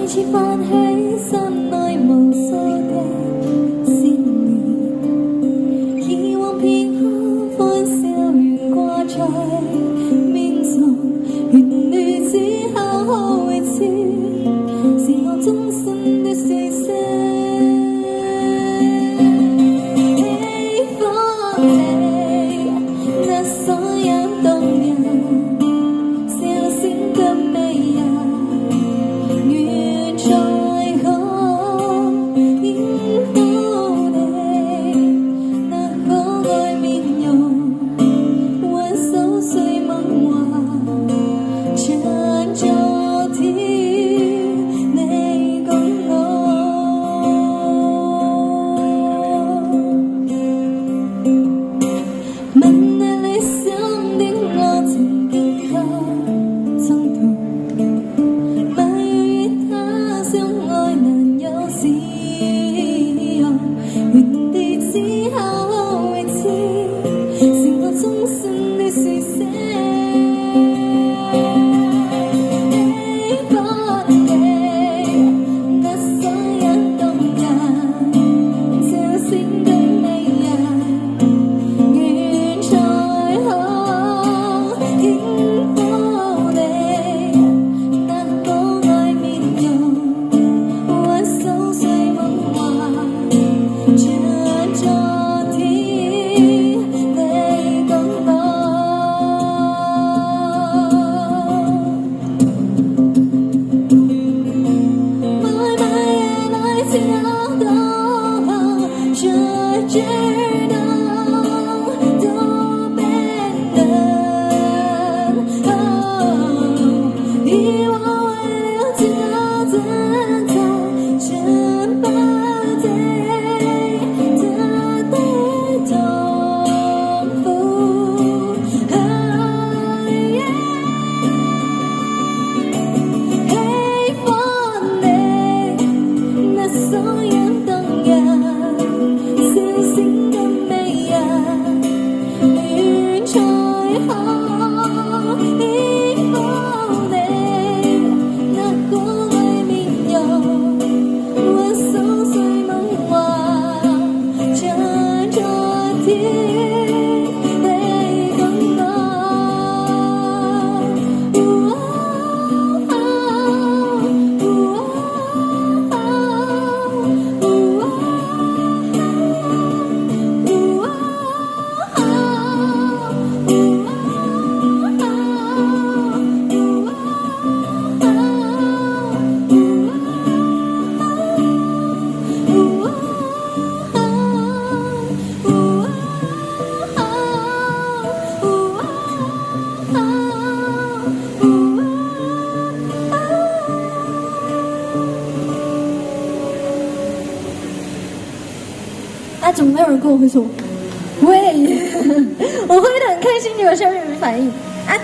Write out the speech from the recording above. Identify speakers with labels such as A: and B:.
A: 次泛起心內無數的鮮嫩，以往片刻歡笑懸掛在面上，原來之後會知是我終身的事實。喜歡你那所有動人笑聲的美人，願再可擁抱你那可愛面容，挽手睡夢話，像昨天你共我。問那理想的我曾經多衝動，埋怨他相愛難有使用，原地之後會知是我終身的事實。喜歡你那所有動人笑聲的美人，願再可擁抱你那可愛面容，挽手睡夢話，像昨天你共我。每夜來聽到這知道都變得以往為了這自在全部對他的痛苦。喜歡你那所有動人笑聲的美人，願再可擁抱你那可愛面容，挽手睡夢話，像昨天你共我。怎么没有人跟我会说喂？我挥得很开心，你有下面没反应啊？